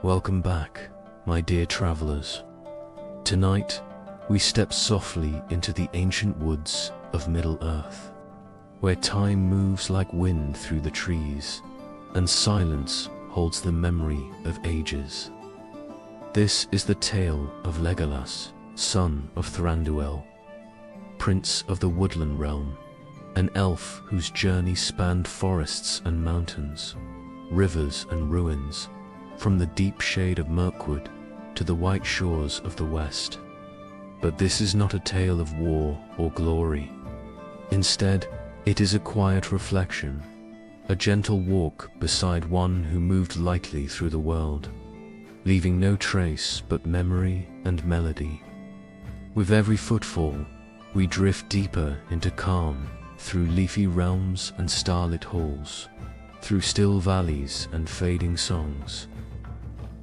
Welcome back, my dear travelers. Tonight, we step softly into the ancient woods of Middle-earth, where time moves like wind through the trees, and silence holds the memory of ages. This is the tale of Legolas, son of Thranduil, prince of the woodland realm, an elf whose journey spanned forests and mountains, rivers and ruins, from the deep shade of Mirkwood to the white shores of the west. But this is not a tale of war or glory. Instead, it is a quiet reflection, a gentle walk beside one who moved lightly through the world, leaving no trace but memory and melody. With every footfall, we drift deeper into calm, through leafy realms and starlit halls, through still valleys and fading songs.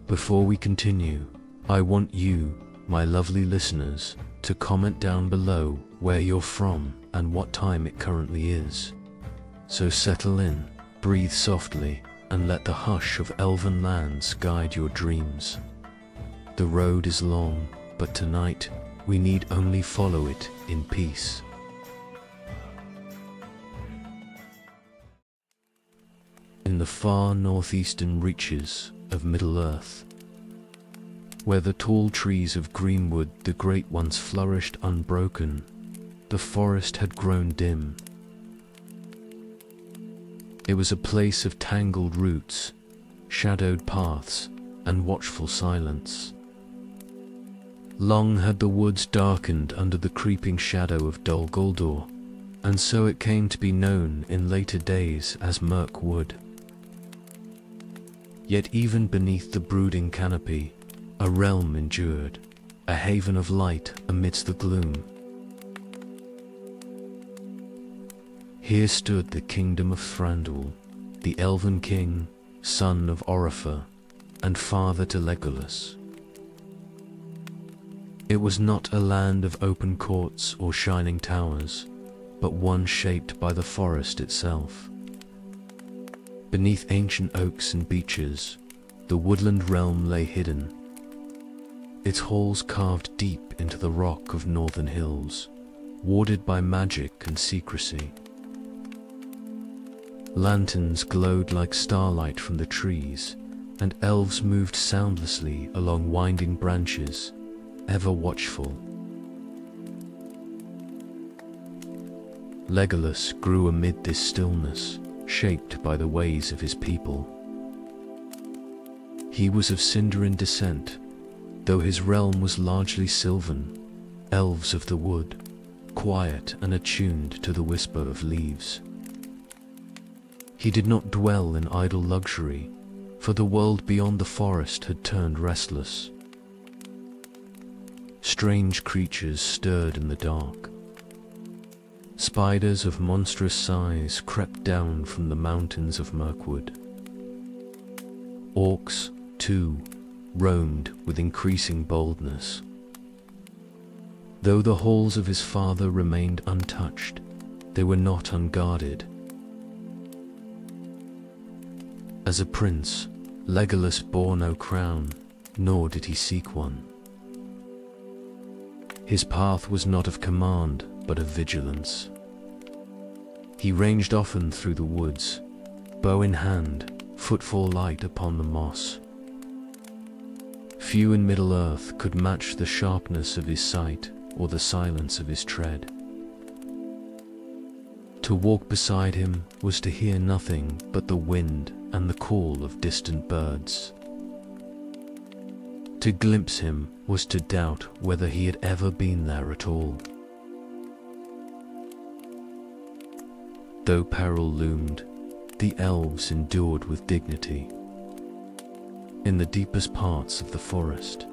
Before we continue, I want you, my lovely listeners, to comment down below where you're from and what time it currently is. So settle in, breathe softly, and let the hush of elven lands guide your dreams. The road is long, but tonight we need only follow it in peace. In the far northeastern reaches of Middle-earth, where the tall trees of greenwood the great once flourished unbroken, the forest had grown dim. It was a place of tangled roots, shadowed paths, and watchful silence. Long had the woods darkened under the creeping shadow of Dol Guldur, and so it came to be known in later days as Mirkwood. Yet even beneath the brooding canopy, a realm endured, a haven of light amidst the gloom. Here stood the kingdom of Thranduil, the Elven king, son of Orifer, and father to Legolas. It was not a land of open courts or shining towers, but one shaped by the forest itself. Beneath ancient oaks and beeches, the woodland realm lay hidden, its halls carved deep into the rock of northern hills, warded by magic and secrecy. Lanterns glowed like starlight from the trees, and elves moved soundlessly along winding branches, ever watchful. Legolas grew amid this stillness, shaped by the ways of his people. He was of Sindarin descent, though his realm was largely sylvan, elves of the wood, quiet and attuned to the whisper of leaves. He did not dwell in idle luxury, for the world beyond the forest had turned restless. Strange creatures stirred in the dark. Spiders of monstrous size crept down from the mountains of Mirkwood. Orcs, too, roamed with increasing boldness. Though the halls of his father remained untouched, they were not unguarded. As a prince, Legolas bore no crown, nor did he seek one. His path was not of command, but of vigilance. He ranged often through the woods, bow in hand, footfall light upon the moss. Few in Middle-earth could match the sharpness of his sight or the silence of his tread. To walk beside him was to hear nothing but the wind and the call of distant birds. To glimpse him was to doubt whether he had ever been there at all. Though peril loomed, the elves endured with dignity. In the deepest parts of the forest,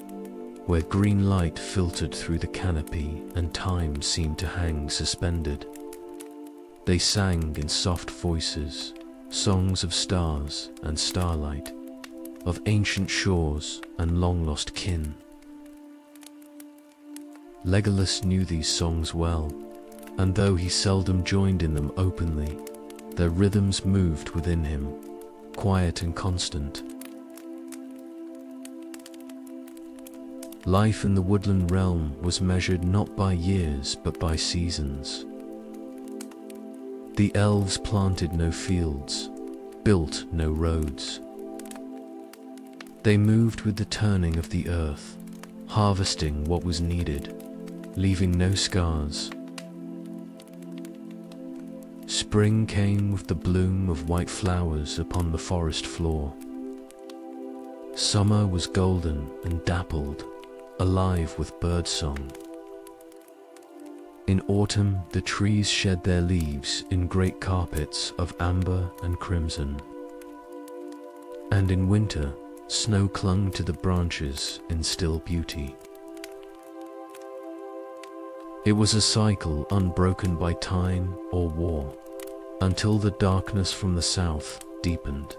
where green light filtered through the canopy and time seemed to hang suspended, they sang in soft voices, songs of stars and starlight, of ancient shores and long-lost kin. Legolas knew these songs well, and though he seldom joined in them openly, their rhythms moved within him, quiet and constant. Life in the woodland realm was measured not by years but by seasons. The elves planted no fields, built no roads. They moved with the turning of the earth, harvesting what was needed, leaving no scars. Spring came with the bloom of white flowers upon the forest floor. Summer was golden and dappled, alive with birdsong. In autumn, the trees shed their leaves in great carpets of amber and crimson. And in winter, snow clung to the branches in still beauty. It was a cycle unbroken by time or war, until the darkness from the south deepened.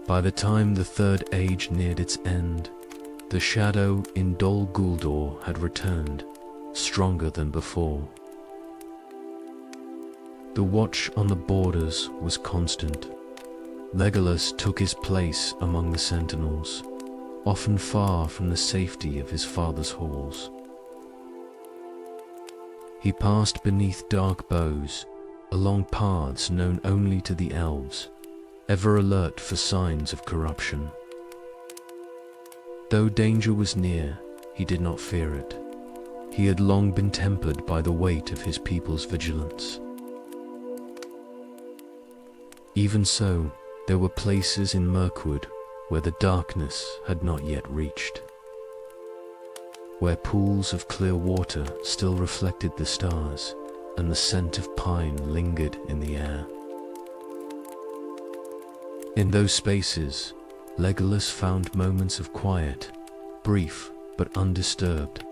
By the time the Third Age neared its end, the shadow in Dol Guldur had returned, stronger than before. The watch on the borders was constant. Legolas took his place among the sentinels, often far from the safety of his father's halls. He passed beneath dark boughs, along paths known only to the elves, ever alert for signs of corruption. Though danger was near, he did not fear it. He had long been tempered by the weight of his people's vigilance. Even so, there were places in Mirkwood where the darkness had not yet reached, where pools of clear water still reflected the stars, and the scent of pine lingered in the air. In those spaces, Legolas found moments of quiet, brief but undisturbed.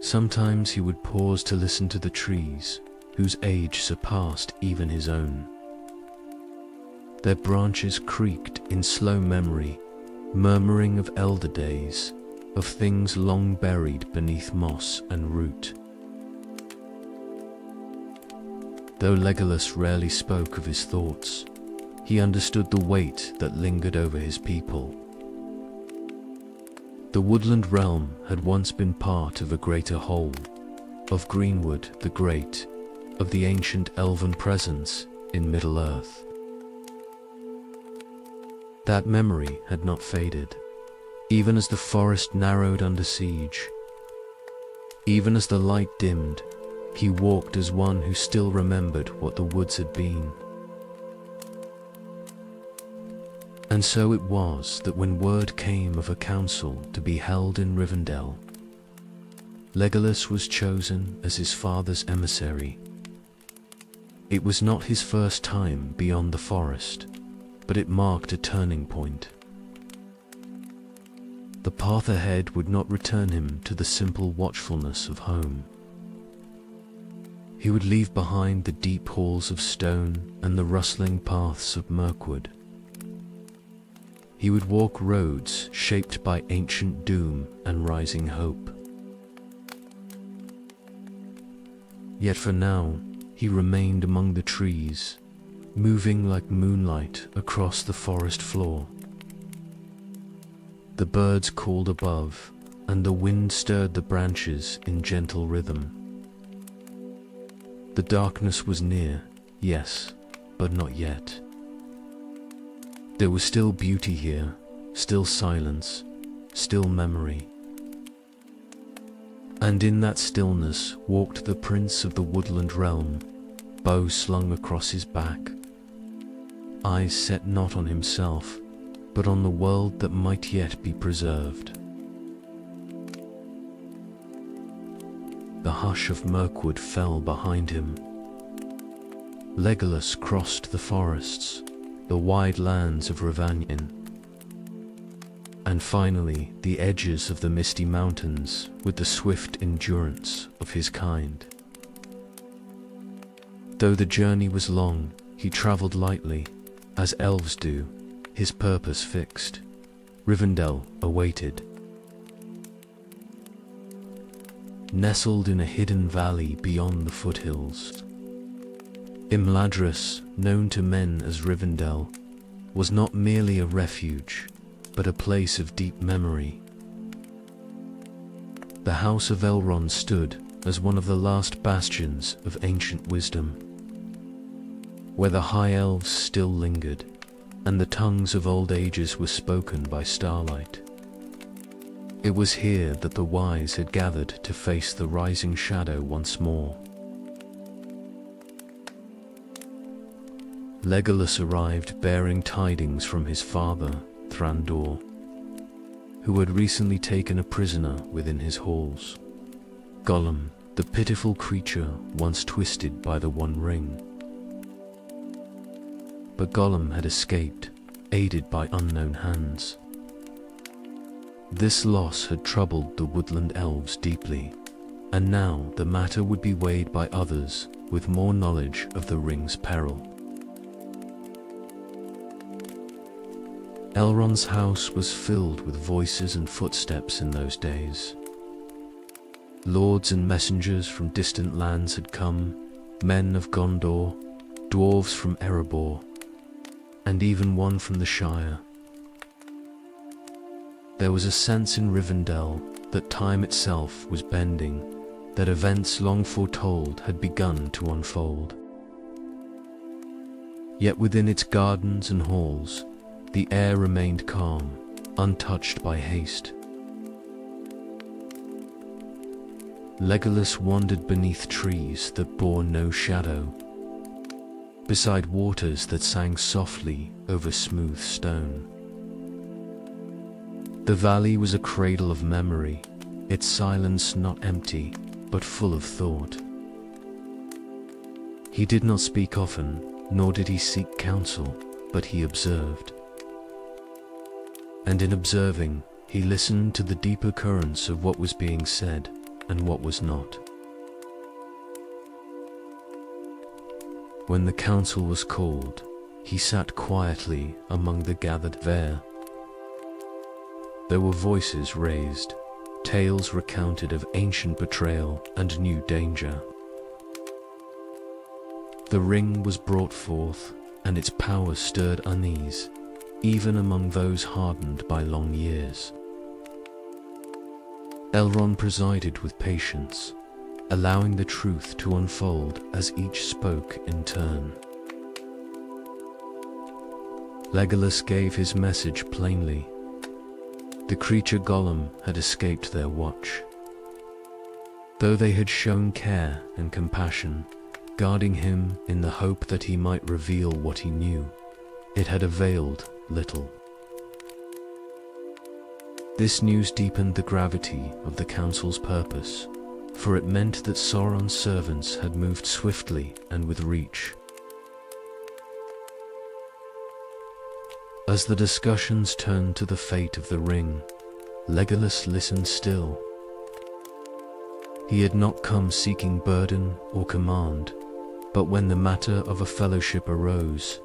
Sometimes he would pause to listen to the trees, whose age surpassed even his own. Their branches creaked in slow memory, murmuring of elder days, of things long buried beneath moss and root. Though Legolas rarely spoke of his thoughts, he understood the weight that lingered over his people. The woodland realm had once been part of a greater whole, of Greenwood the Great, of the ancient elven presence in Middle-earth. That memory had not faded, even as the forest narrowed under siege. Even as the light dimmed, he walked as one who still remembered what the woods had been. And so it was that when word came of a council to be held in Rivendell, Legolas was chosen as his father's emissary. It was not his first time beyond the forest, but it marked a turning point. The path ahead would not return him to the simple watchfulness of home. He would leave behind the deep halls of stone and the rustling paths of Mirkwood. He would walk roads shaped by ancient doom and rising hope. Yet for now, he remained among the trees, moving like moonlight across the forest floor. The birds called above, and the wind stirred the branches in gentle rhythm. The darkness was near, yes, but not yet. There was still beauty here, still silence, still memory. And in that stillness walked the prince of the woodland realm, bow slung across his back, eyes set not on himself, but on the world that might yet be preserved. The hush of Mirkwood fell behind him. Legolas crossed the forests, the wide lands of Rivanion, and finally the edges of the misty mountains with the swift endurance of his kind. Though the journey was long, he travelled lightly, as elves do, his purpose fixed. Rivendell awaited. Nestled in a hidden valley beyond the foothills, Imladris, known to men as Rivendell, was not merely a refuge, but a place of deep memory. The House of Elrond stood as one of the last bastions of ancient wisdom, where the High Elves still lingered, and the tongues of old ages were spoken by starlight. It was here that the wise had gathered to face the rising shadow once more. Legolas arrived bearing tidings from his father, Thrandur, who had recently taken a prisoner within his halls. Gollum, the pitiful creature once twisted by the One Ring. But Gollum had escaped, aided by unknown hands. This loss had troubled the woodland elves deeply, and now the matter would be weighed by others with more knowledge of the ring's peril. Elrond's house was filled with voices and footsteps in those days. Lords and messengers from distant lands had come, men of Gondor, dwarves from Erebor, and even one from the Shire. There was a sense in Rivendell that time itself was bending, that events long foretold had begun to unfold. Yet within its gardens and halls, the air remained calm, untouched by haste. Legolas wandered beneath trees that bore no shadow, beside waters that sang softly over smooth stone. The valley was a cradle of memory, its silence not empty, but full of thought. He did not speak often, nor did he seek counsel, but he observed. And in observing, he listened to the deeper currents of what was being said and what was not. When the council was called, he sat quietly among the gathered there. There were voices raised, tales recounted of ancient betrayal and new danger. The ring was brought forth, and its power stirred unease, even among those hardened by long years. Elrond presided with patience, allowing the truth to unfold as each spoke in turn. Legolas gave his message plainly. The creature Gollum had escaped their watch. Though they had shown care and compassion, guarding him in the hope that he might reveal what he knew, it had availed little. This news deepened the gravity of the council's purpose, for it meant that Sauron's servants had moved swiftly and with reach. As the discussions turned to the fate of the ring, Legolas listened still. He had not come seeking burden or command, but when the matter of a fellowship arose,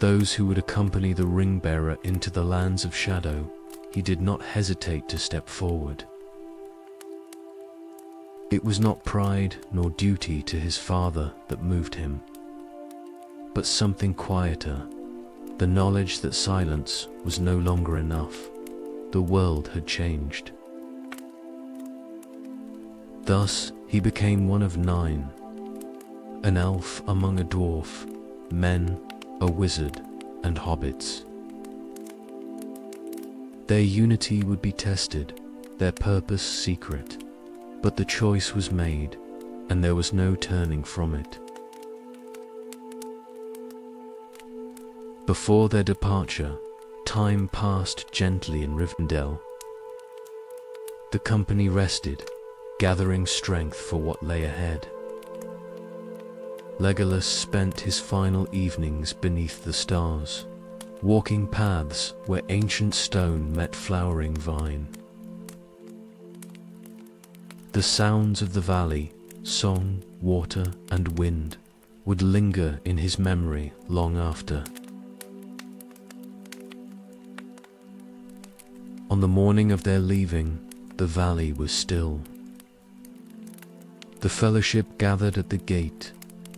those who would accompany the ring-bearer into the lands of shadow, he did not hesitate to step forward. It was not pride nor duty to his father that moved him, but something quieter, the knowledge that silence was no longer enough. The world had changed. Thus he became one of 9, an elf among a dwarf, men, a wizard, and hobbits. Their unity would be tested, their purpose secret, but the choice was made, and there was no turning from it. Before their departure, time passed gently in Rivendell. The company rested, gathering strength for what lay ahead. Legolas spent his final evenings beneath the stars, walking paths where ancient stone met flowering vine. The sounds of the valley, song, water, and wind, would linger in his memory long after. On the morning of their leaving, the valley was still. The fellowship gathered at the gate,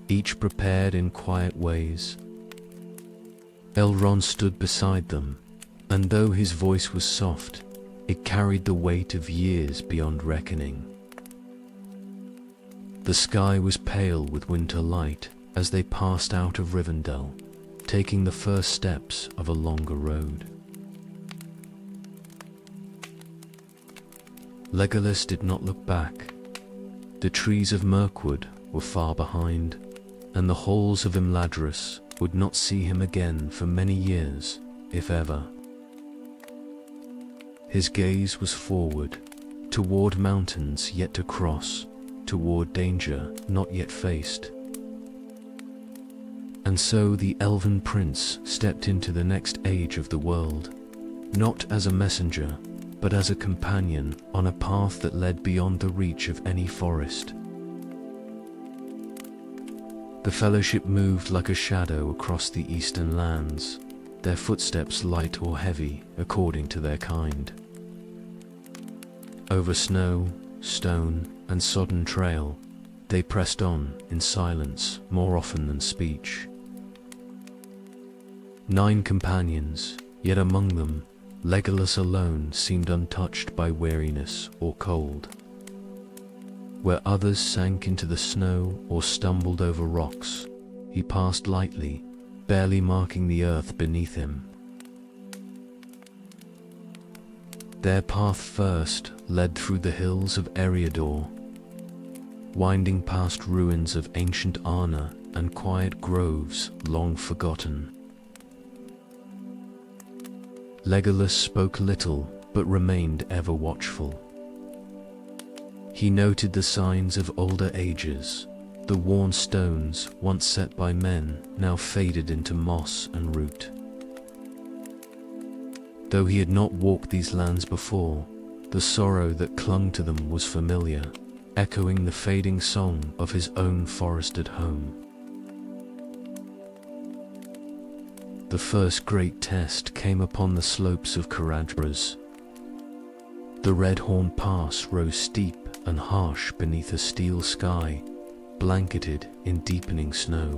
each prepared in quiet ways. Elrond stood beside them, and though his voice was soft, it carried the weight of years beyond reckoning. The sky was pale with winter light as they passed out of Rivendell, taking the first steps of a longer road. Legolas did not look back. The trees of Mirkwood were far behind, and the halls of Imladris would not see him again for many years, if ever. His gaze was forward, toward mountains yet to cross, toward danger not yet faced. And so the Elven prince stepped into the next age of the world, not as a messenger, but as a companion on a path that led beyond the reach of any forest. The Fellowship moved like a shadow across the eastern lands, their footsteps light or heavy according to their kind. Over snow, stone, and sodden trail, they pressed on in silence more often than speech. 9 companions, yet among them, Legolas alone seemed untouched by weariness or cold. Where others sank into the snow or stumbled over rocks, he passed lightly, barely marking the earth beneath him. Their path first led through the hills of Eriador, winding past ruins of ancient Arna and quiet groves long forgotten. Legolas spoke little, but remained ever watchful. He noted the signs of older ages, the worn stones once set by men now faded into moss and root. Though he had not walked these lands before, the sorrow that clung to them was familiar, echoing the fading song of his own forested home. The first great test came upon the slopes of Caradhras. The Redhorn Pass rose steep and harsh beneath a steel sky, blanketed in deepening snow.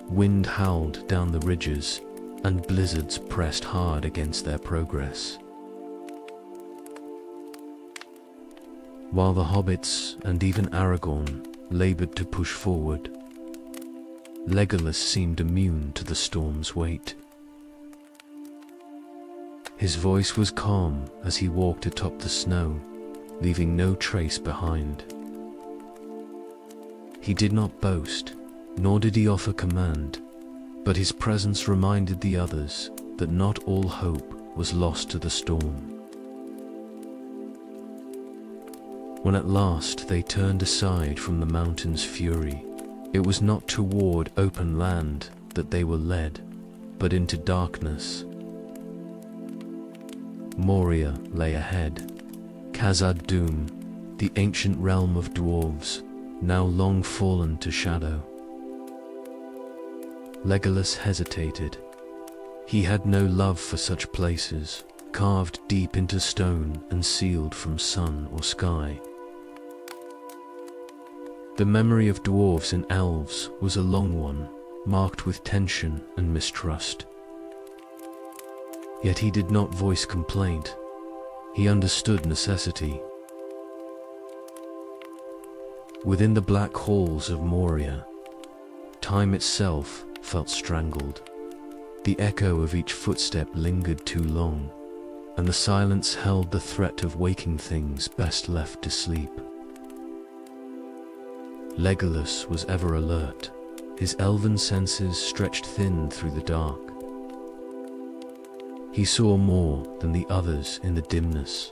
Wind howled down the ridges, and blizzards pressed hard against their progress. While the hobbits and even Aragorn labored to push forward, Legolas seemed immune to the storm's weight. His voice was calm as he walked atop the snow, leaving no trace behind. He did not boast, nor did he offer command, but his presence reminded the others that not all hope was lost to the storm. When at last they turned aside from the mountain's fury, it was not toward open land that they were led, but into darkness. Moria lay ahead, Khazad-dûm, the ancient realm of dwarves, now long fallen to shadow. Legolas hesitated. He had no love for such places, carved deep into stone and sealed from sun or sky. The memory of dwarves and elves was a long one, marked with tension and mistrust. Yet he did not voice complaint. He understood necessity. Within the black halls of Moria, time itself felt strangled. The echo of each footstep lingered too long, and the silence held the threat of waking things best left to sleep. Legolas was ever alert, his elven senses stretched thin through the dark. He saw more than the others in the dimness,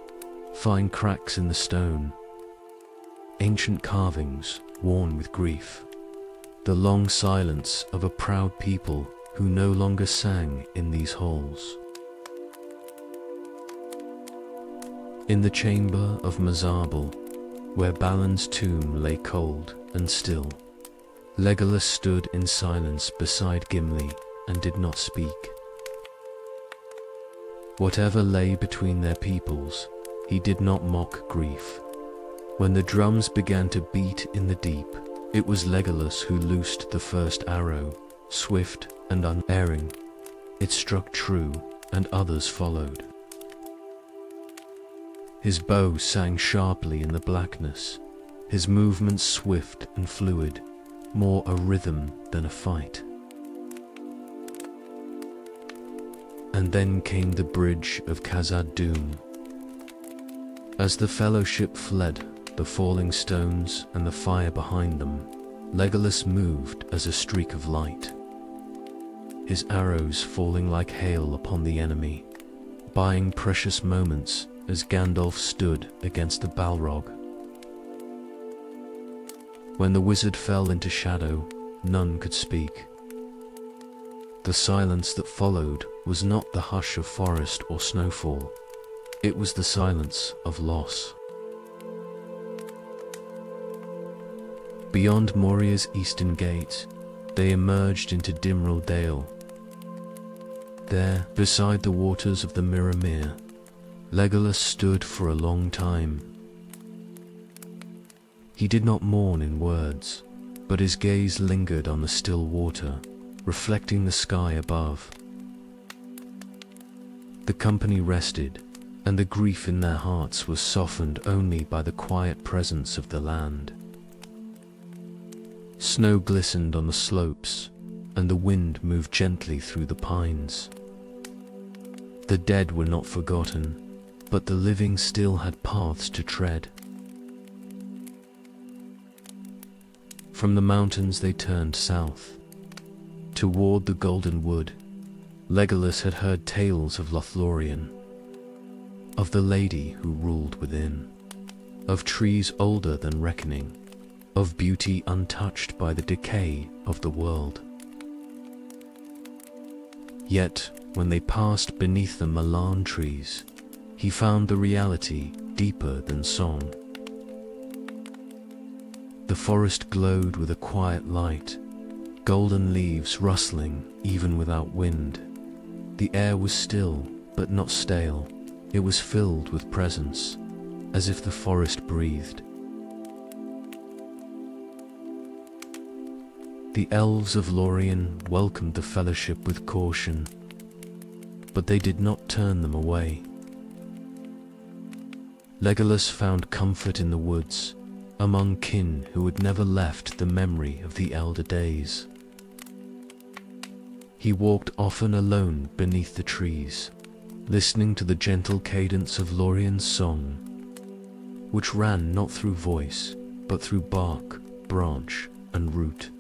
fine cracks in the stone, ancient carvings worn with grief, the long silence of a proud people who no longer sang in these halls. In the chamber of Mazarbel, where Balin's tomb lay cold and still, Legolas stood in silence beside Gimli and did not speak. Whatever lay between their peoples, he did not mock grief. When the drums began to beat in the deep, it was Legolas who loosed the first arrow, swift and unerring. It struck true, and others followed. His bow sang sharply in the blackness, his movements swift and fluid, more a rhythm than a fight. And then came the bridge of Khazad-dûm. As the fellowship fled, the falling stones and the fire behind them, Legolas moved as a streak of light, his arrows falling like hail upon the enemy, buying precious moments as Gandalf stood against the Balrog. When the wizard fell into shadow, none could speak. The silence that followed was not the hush of forest or snowfall. It was the silence of loss. Beyond Moria's eastern gate, they emerged into Dimril Dale. There, beside the waters of the Mirror Mere, Legolas stood for a long time. He did not mourn in words, but his gaze lingered on the still water, reflecting the sky above. The company rested, and the grief in their hearts was softened only by the quiet presence of the land. Snow glistened on the slopes, and the wind moved gently through the pines. The dead were not forgotten, but the living still had paths to tread. From the mountains they turned south, toward the Golden Wood. Legolas had heard tales of Lothlorien, of the lady who ruled within, of trees older than reckoning, of beauty untouched by the decay of the world. Yet, when they passed beneath the Malarn trees, he found the reality deeper than song. The forest glowed with a quiet light, golden leaves rustling even without wind. The air was still, but not stale. It was filled with presence, as if the forest breathed. The elves of Lorien welcomed the fellowship with caution, but they did not turn them away. Legolas found comfort in the woods, among kin who had never left the memory of the elder days. He walked often alone beneath the trees, listening to the gentle cadence of Lorien's song, which ran not through voice, but through bark, branch, and root.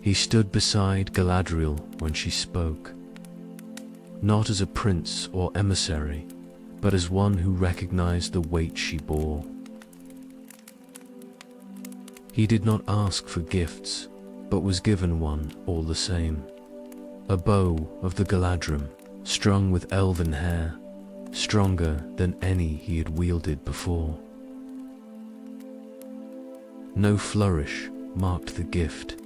He stood beside Galadriel when she spoke, not as a prince or emissary, but as one who recognized the weight she bore. He did not ask for gifts, but was given one all the same. A bow of the Galadrim, strung with elven hair, stronger than any he had wielded before. No flourish marked the gift,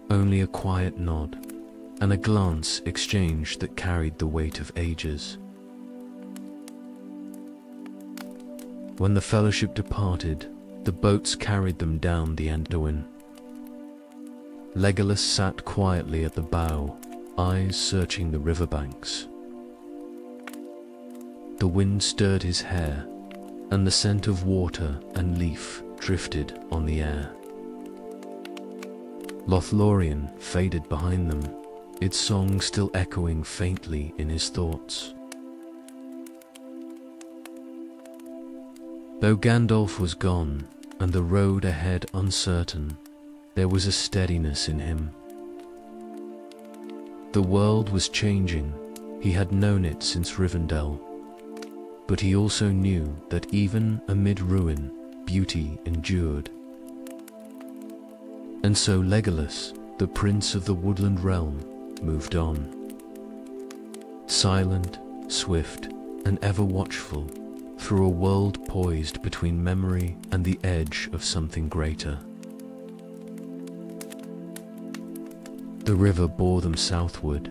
only a quiet nod, and a glance exchanged that carried the weight of ages. When the fellowship departed, the boats carried them down the Anduin. Legolas sat quietly at the bow, eyes searching the riverbanks. The wind stirred his hair, and the scent of water and leaf drifted on the air. Lothlorien faded behind them, its song still echoing faintly in his thoughts. Though Gandalf was gone, and the road ahead uncertain, there was a steadiness in him. The world was changing, he had known it since Rivendell, but he also knew that even amid ruin, beauty endured. And so Legolas, the prince of the woodland realm, moved on. Silent, swift, and ever watchful, through a world poised between memory and the edge of something greater. The river bore them southward,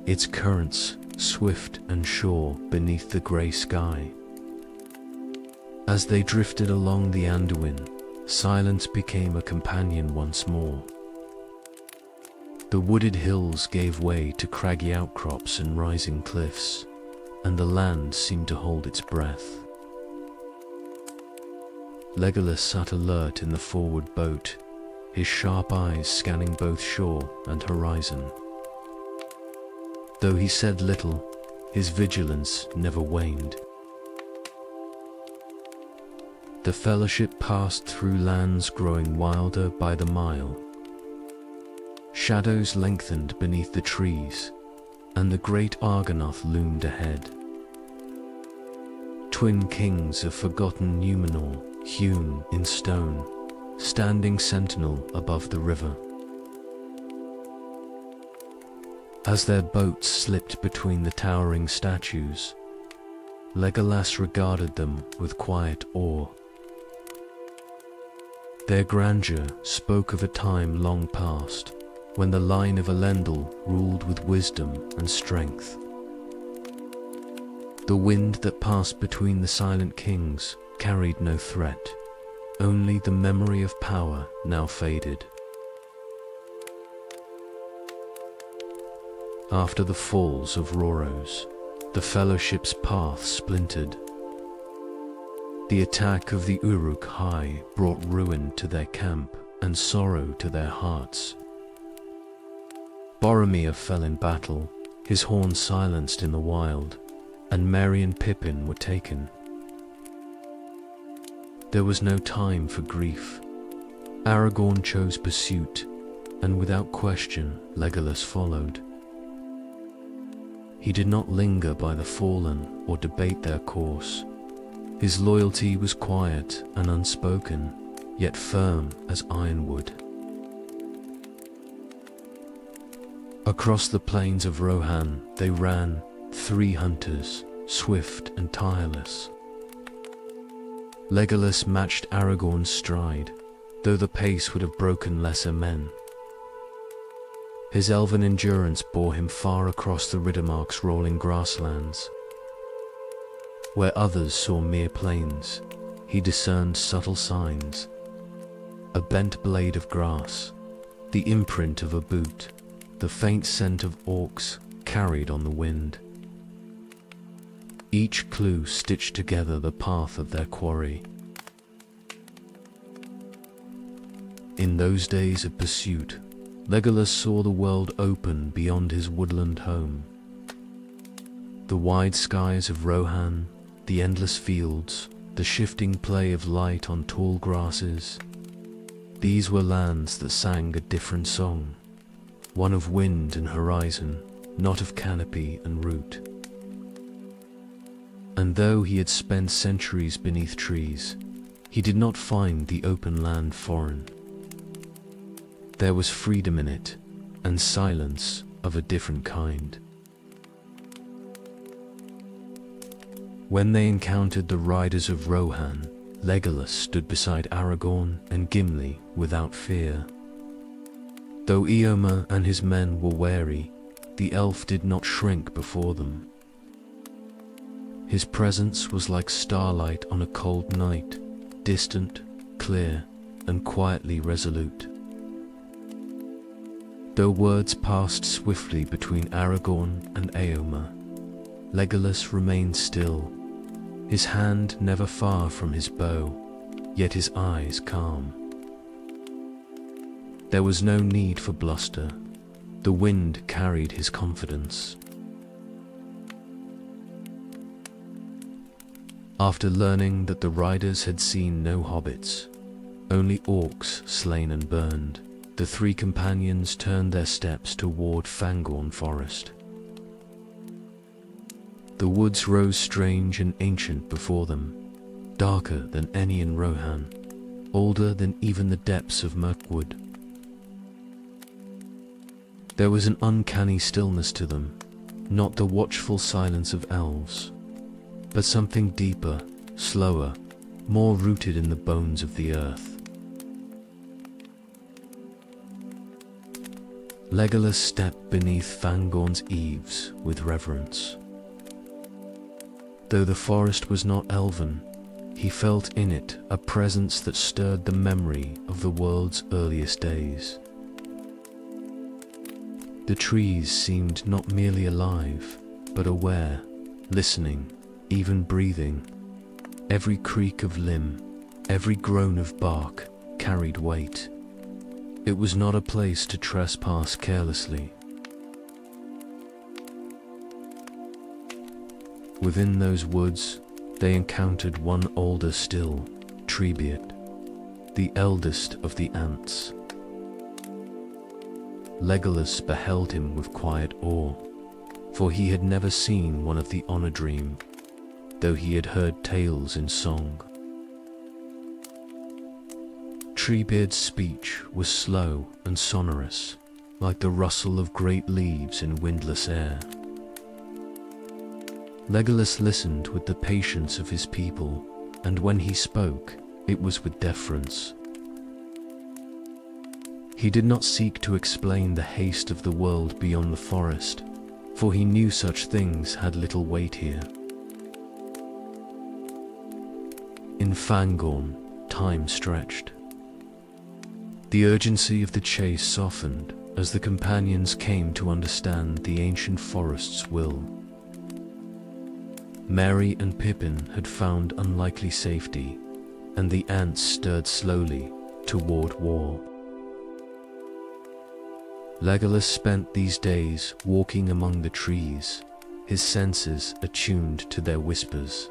its currents swift and sure beneath the grey sky. As they drifted along the Anduin, silence became a companion once more. The wooded hills gave way to craggy outcrops and rising cliffs, and the land seemed to hold its breath. Legolas sat alert in the forward boat, his sharp eyes scanning both shore and horizon. Though he said little, his vigilance never waned. The Fellowship passed through lands growing wilder by the mile. Shadows lengthened beneath the trees, and the great Argonath loomed ahead. Twin kings of forgotten Numenor, hewn in stone, standing sentinel above the river. As their boats slipped between the towering statues, Legolas regarded them with quiet awe. Their grandeur spoke of a time long past, when the line of Elendil ruled with wisdom and strength. The wind that passed between the silent kings carried no threat, only the memory of power now faded. After the falls of Rhoros, the Fellowship's path splintered. The attack of the Uruk-hai brought ruin to their camp and sorrow to their hearts. Boromir fell in battle, his horn silenced in the wild, and Merry and Pippin were taken. There was no time for grief. Aragorn chose pursuit, and without question Legolas followed. He did not linger by the fallen or debate their course. His loyalty was quiet and unspoken, yet firm as ironwood. Across the plains of Rohan they ran, 3 hunters, swift and tireless. Legolas matched Aragorn's stride, though the pace would have broken lesser men. His elven endurance bore him far across the Riddermark's rolling grasslands. Where others saw mere plains, he discerned subtle signs. A bent blade of grass, the imprint of a boot, the faint scent of orcs carried on the wind. Each clue stitched together the path of their quarry. In those days of pursuit, Legolas saw the world open beyond his woodland home. The wide skies of Rohan, the endless fields, the shifting play of light on tall grasses. These were lands that sang a different song, one of wind and horizon, not of canopy and root. And though he had spent centuries beneath trees, he did not find the open land foreign. There was freedom in it, and silence of a different kind. When they encountered the riders of Rohan, Legolas stood beside Aragorn and Gimli without fear. Though Eomer and his men were wary, the elf did not shrink before them. His presence was like starlight on a cold night, distant, clear, and quietly resolute. Though words passed swiftly between Aragorn and Eomer, Legolas remained still, his hand never far from his bow, yet his eyes calm. There was no need for bluster. The wind carried his confidence. After learning that the riders had seen no hobbits, only orcs slain and burned, the 3 companions turned their steps toward Fangorn Forest. The woods rose strange and ancient before them, darker than any in Rohan, older than even the depths of Mirkwood. There was an uncanny stillness to them, not the watchful silence of elves, but something deeper, slower, more rooted in the bones of the earth. Legolas stepped beneath Fangorn's eaves with reverence. Though the forest was not elven, He felt in it a presence that stirred the memory of the world's earliest days. The trees seemed not merely alive, but aware, listening, even breathing. Every creak of limb, every groan of bark carried weight. It was not a place to trespass carelessly. Within those woods, they encountered one older still, Treebeard, the eldest of the ants. Legolas beheld him with quiet awe, for he had never seen one of the Onodream, though he had heard tales in song. Treebeard's speech was slow and sonorous, like the rustle of great leaves in windless air. Legolas listened with the patience of his people, and when he spoke, it was with deference. He did not seek to explain the haste of the world beyond the forest, for he knew such things had little weight here. In Fangorn, time stretched. The urgency of the chase softened as the companions came to understand the ancient forest's will. Merry and Pippin had found unlikely safety, and the ants stirred slowly toward war. Legolas spent these days walking among the trees, his senses attuned to their whispers.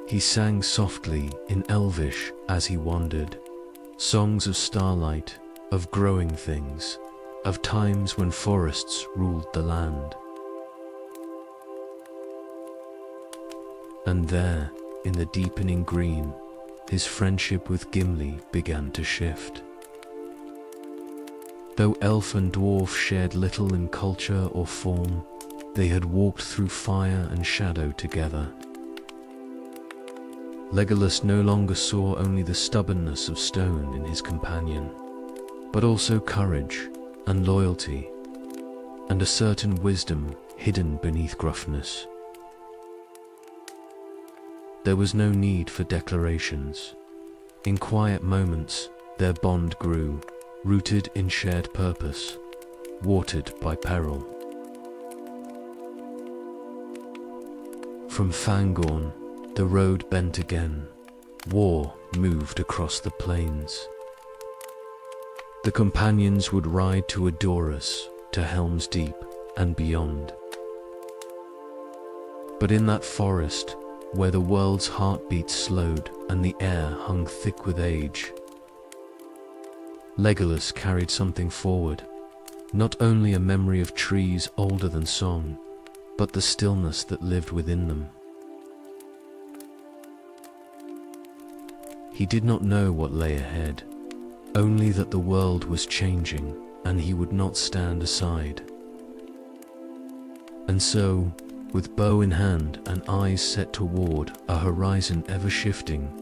He sang softly in Elvish as he wandered, songs of starlight, of growing things, of times when forests ruled the land. And there, in the deepening green, his friendship with Gimli began to shift. Though elf and dwarf shared little in culture or form, they had walked through fire and shadow together. Legolas no longer saw only the stubbornness of stone in his companion, but also courage and loyalty, and a certain wisdom hidden beneath gruffness. There was no need for declarations. In quiet moments, their bond grew, rooted in shared purpose, watered by peril. From Fangorn, the road bent again. War moved across the plains. The companions would ride to Edoras, to Helm's Deep, and beyond. But in that forest, where the world's heartbeat slowed and the air hung thick with age, Legolas carried something forward, not only a memory of trees older than song, but the stillness that lived within them. He did not know what lay ahead, only that the world was changing and he would not stand aside. And so, with bow in hand and eyes set toward a horizon ever shifting,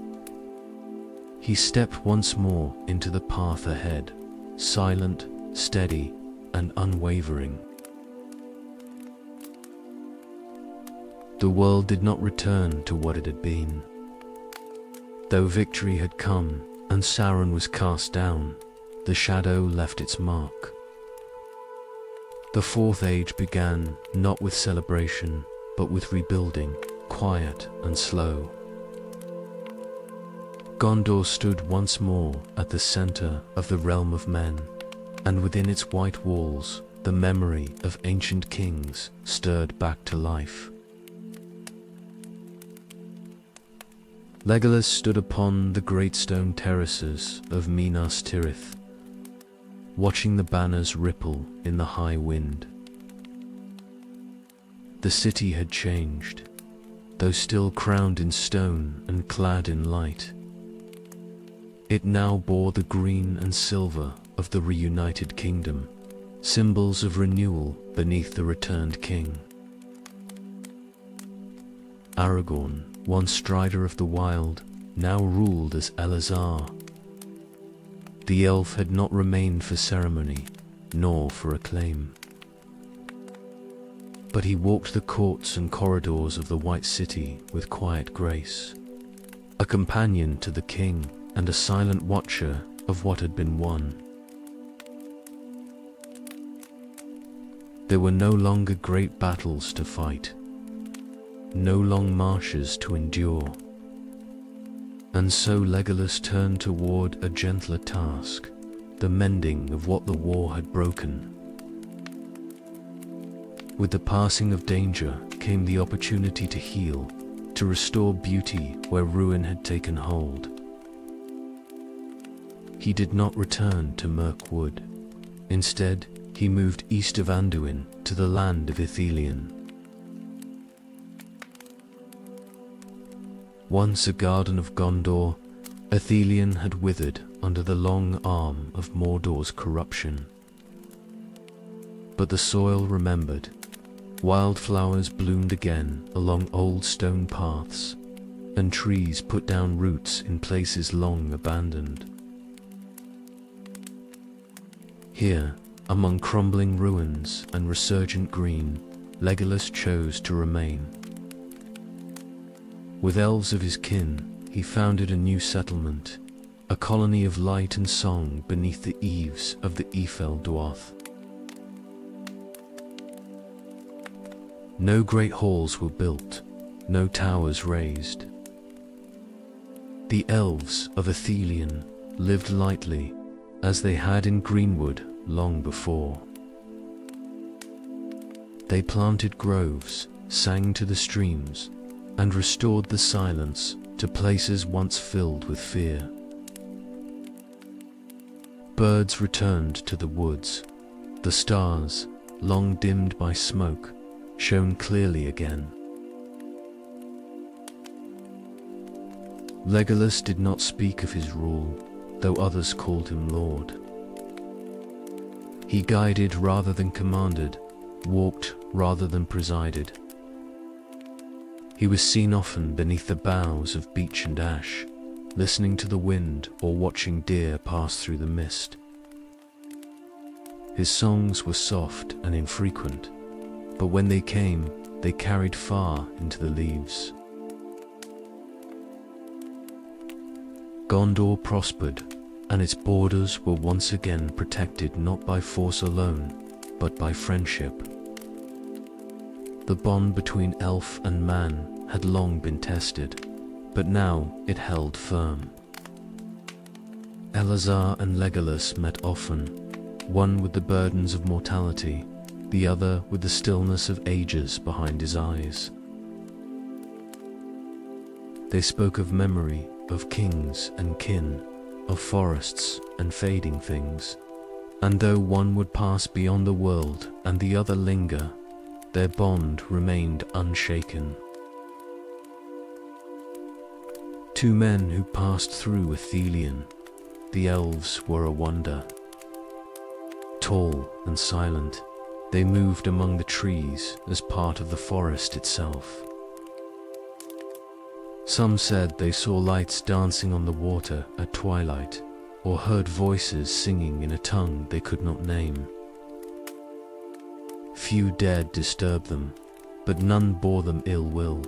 he stepped once more into the path ahead, silent, steady, and unwavering. The world did not return to what it had been. Though victory had come and Sauron was cast down, the shadow left its mark. The Fourth Age began not with celebration, but with rebuilding, quiet and slow. Gondor stood once more at the center of the realm of men, and within its white walls, the memory of ancient kings stirred back to life. Legolas stood upon the great stone terraces of Minas Tirith, watching the banners ripple in the high wind. The city had changed, though still crowned in stone and clad in light. It now bore the green and silver of the reunited kingdom, symbols of renewal beneath the returned king. Aragorn, once strider of the wild, now ruled as Elazar. The elf had not remained for ceremony, nor for acclaim, but he walked the courts and corridors of the White City with quiet grace, a companion to the king and a silent watcher of what had been won. There were no longer great battles to fight, no long marches to endure, and so Legolas turned toward a gentler task, the mending of what the war had broken. With the passing of danger came the opportunity to heal, to restore beauty where ruin had taken hold. He did not return to Mirkwood. Instead, he moved east of Anduin to the land of Ithilien. Once a garden of Gondor, Ithilien had withered under the long arm of Mordor's corruption. But the soil remembered. Wildflowers bloomed again along old stone paths, and trees put down roots in places long abandoned. Here, among crumbling ruins and resurgent green, Legolas chose to remain. With elves of his kin, he founded a new settlement, a colony of light and song beneath the eaves of the Ifel Dwarf. No great halls were built, no towers raised. The elves of Ithilien lived lightly, as they had in Greenwood long before. They planted groves, sang to the streams, and restored the silence to places once filled with fear. Birds returned to the woods. The stars, long dimmed by smoke, shone clearly again. Legolas did not speak of his rule, though others called him Lord. He guided rather than commanded, walked rather than presided. He was seen often beneath the boughs of beech and ash, listening to the wind or watching deer pass through the mist. His songs were soft and infrequent, but when they came, they carried far into the leaves. Gondor prospered, and its borders were once again protected not by force alone, but by friendship. The bond between elf and man had long been tested, but now it held firm. Elazar and Legolas met often, one with the burdens of mortality, the other with the stillness of ages behind his eyes. They spoke of memory, of kings and kin, of forests and fading things, and though one would pass beyond the world and the other linger, their bond remained unshaken. Two men who passed through Ithilien, the elves were a wonder. Tall and silent, they moved among the trees as part of the forest itself. Some said they saw lights dancing on the water at twilight, or heard voices singing in a tongue they could not name. Few dared disturb them, but none bore them ill will.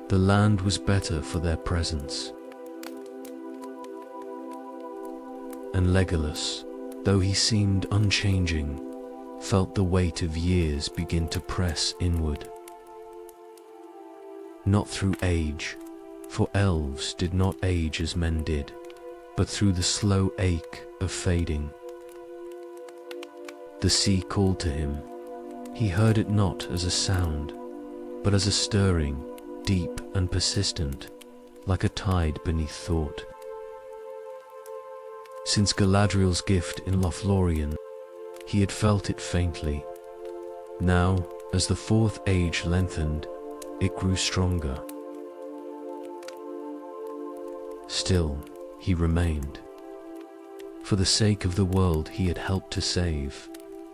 The land was better for their presence. And Legolas, though he seemed unchanging, felt the weight of years begin to press inward. Not through age, for elves did not age as men did, but through the slow ache of fading. The sea called to him. He heard it not as a sound, but as a stirring, deep and persistent, like a tide beneath thought. Since Galadriel's gift in Lothlorien, he had felt it faintly. Now, as the fourth age lengthened, it grew stronger. Still, he remained. For the sake of the world he had helped to save,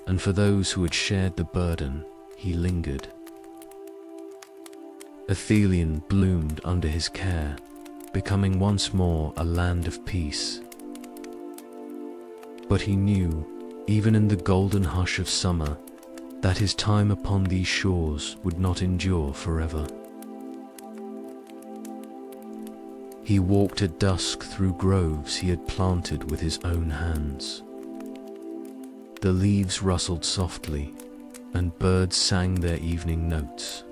and for those who had shared the burden, he lingered. Ithilien bloomed under his care, becoming once more a land of peace. But he knew, even in the golden hush of summer, that his time upon these shores would not endure forever. He walked at dusk through groves he had planted with his own hands. The leaves rustled softly, and birds sang their evening notes.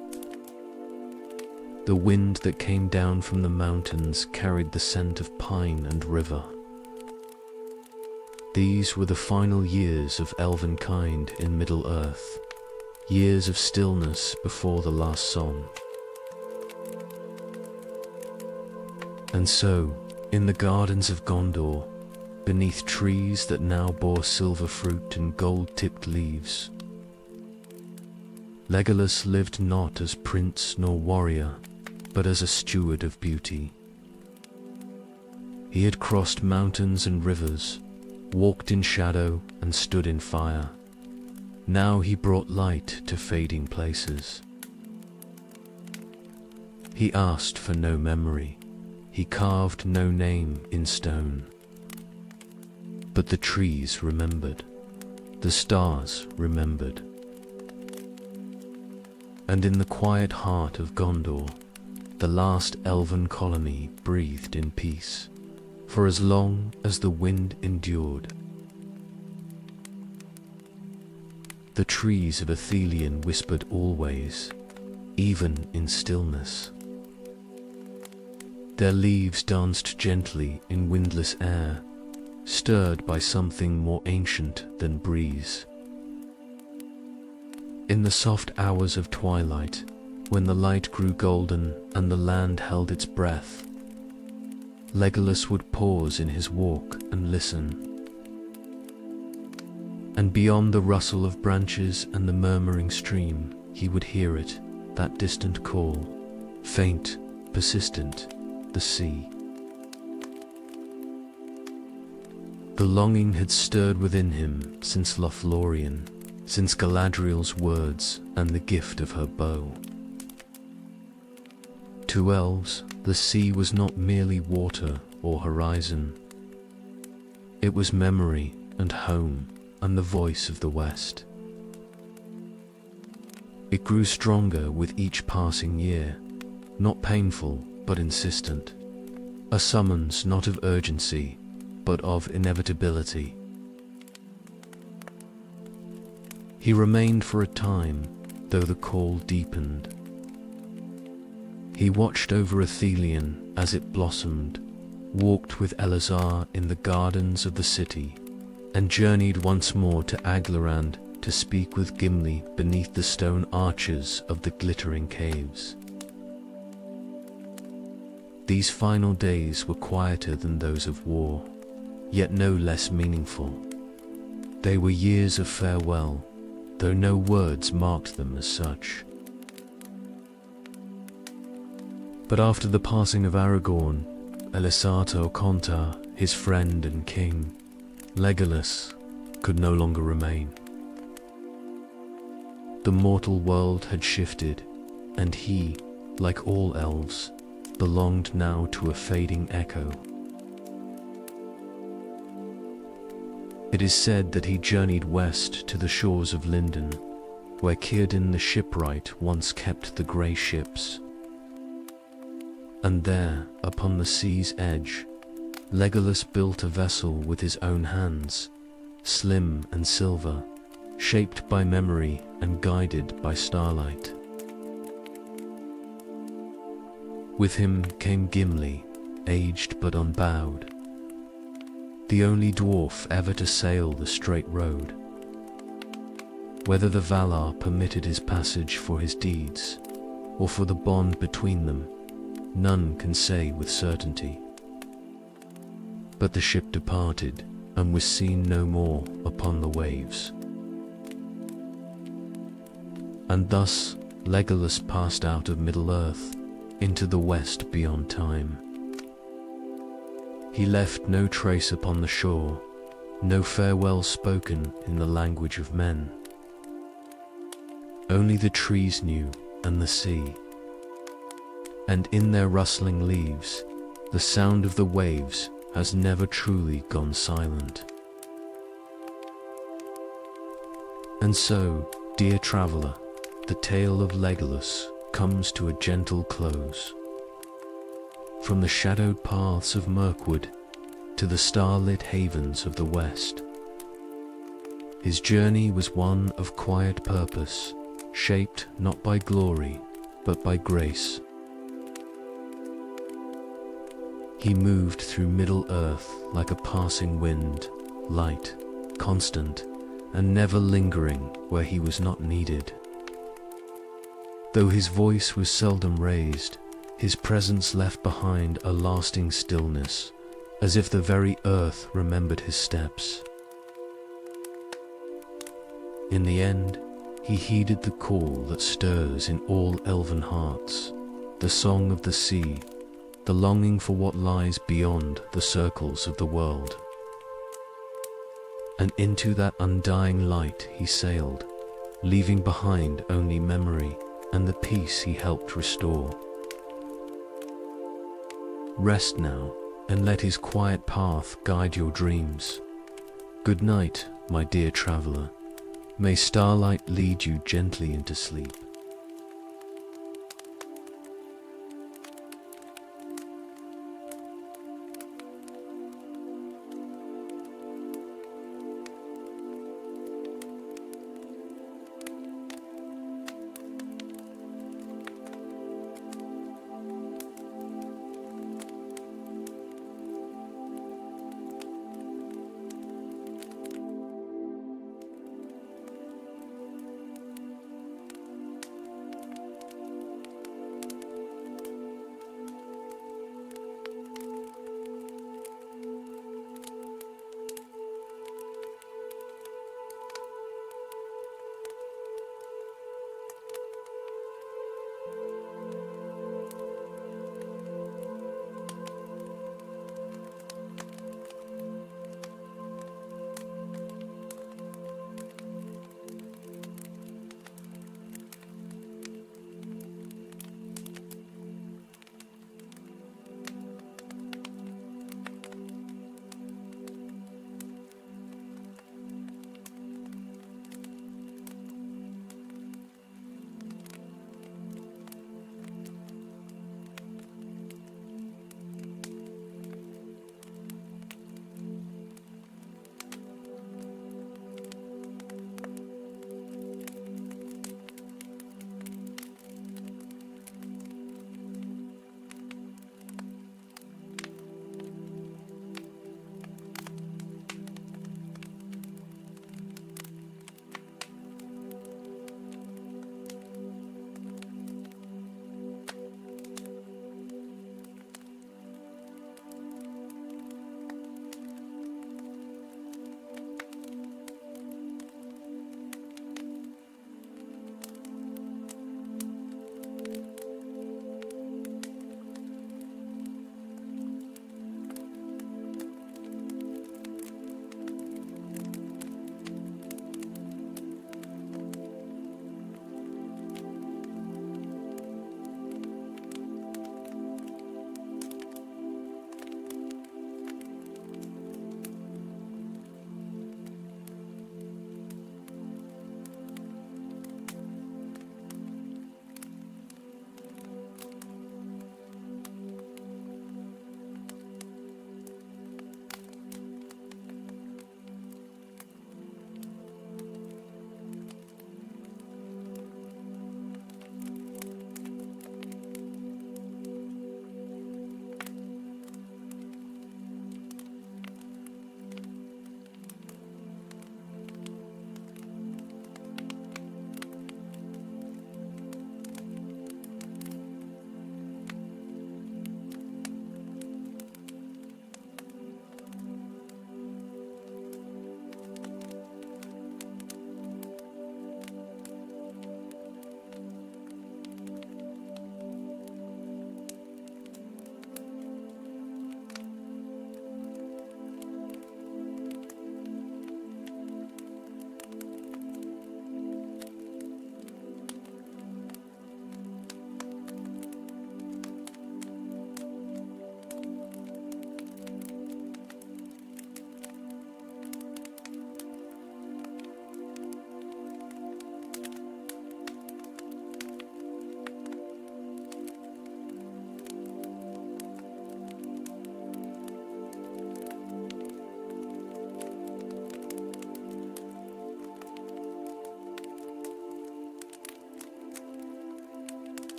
The wind that came down from the mountains carried the scent of pine and river. These were the final years of elven kind in Middle-earth, years of stillness before the last song. And so, in the gardens of Gondor, beneath trees that now bore silver fruit and gold-tipped leaves, Legolas lived not as prince nor warrior, but as a steward of beauty. He had crossed mountains and rivers, walked in shadow and stood in fire. Now he brought light to fading places. He asked for no memory. He carved no name in stone. But the trees remembered. The stars remembered. And in the quiet heart of Gondor, the last elven colony breathed in peace, for as long as the wind endured. The trees of Athelion whispered always, even in stillness. Their leaves danced gently in windless air, stirred by something more ancient than breeze. In the soft hours of twilight, when the light grew golden and the land held its breath, Legolas would pause in his walk and listen. And beyond the rustle of branches and the murmuring stream, he would hear it, that distant call, faint, persistent, the sea. The longing had stirred within him since Lothlorien, since Galadriel's words and the gift of her bow. To elves, the sea was not merely water or horizon. It was memory and home and the voice of the West. It grew stronger with each passing year, not painful but insistent, a summons not of urgency but of inevitability. He remained for a time, though the call deepened. He watched over Athelion as it blossomed, walked with Elazar in the gardens of the city, and journeyed once more to Aglarand to speak with Gimli beneath the stone arches of the glittering caves. These final days were quieter than those of war, yet no less meaningful. They were years of farewell, though no words marked them as such. But after the passing of Aragorn, Elisarta Ocontar, his friend and king, Legolas could no longer remain. The mortal world had shifted, and he, like all elves, belonged now to a fading echo. It is said that he journeyed west to the shores of Lindon, where Círdan the shipwright once kept the grey ships. And there, upon the sea's edge, Legolas built a vessel with his own hands, slim and silver, shaped by memory and guided by starlight. With him came Gimli, aged but unbowed, the only dwarf ever to sail the straight road. Whether the Valar permitted his passage for his deeds, or for the bond between them, none can say with certainty. But the ship departed, and was seen no more upon the waves. And thus Legolas passed out of Middle-earth, into the west beyond time. He left no trace upon the shore, no farewell spoken in the language of men. Only the trees knew, and the sea. And in their rustling leaves, the sound of the waves has never truly gone silent. And so, Dear traveler, the tale of Legolas comes to a gentle close. From the shadowed paths of Mirkwood to the starlit havens of the west, his journey was one of quiet purpose, shaped not by glory, but by grace. He moved through Middle-earth like a passing wind, light, constant, and never lingering where he was not needed. Though his voice was seldom raised, his presence left behind a lasting stillness, as if the very earth remembered his steps. In the end, he heeded the call that stirs in all elven hearts, the song of the sea, the longing for what lies beyond the circles of the world. And into that undying light he sailed, leaving behind only memory and the peace he helped restore. Rest now, and let his quiet path guide your dreams. Good night, my dear traveler. May starlight lead you gently into sleep.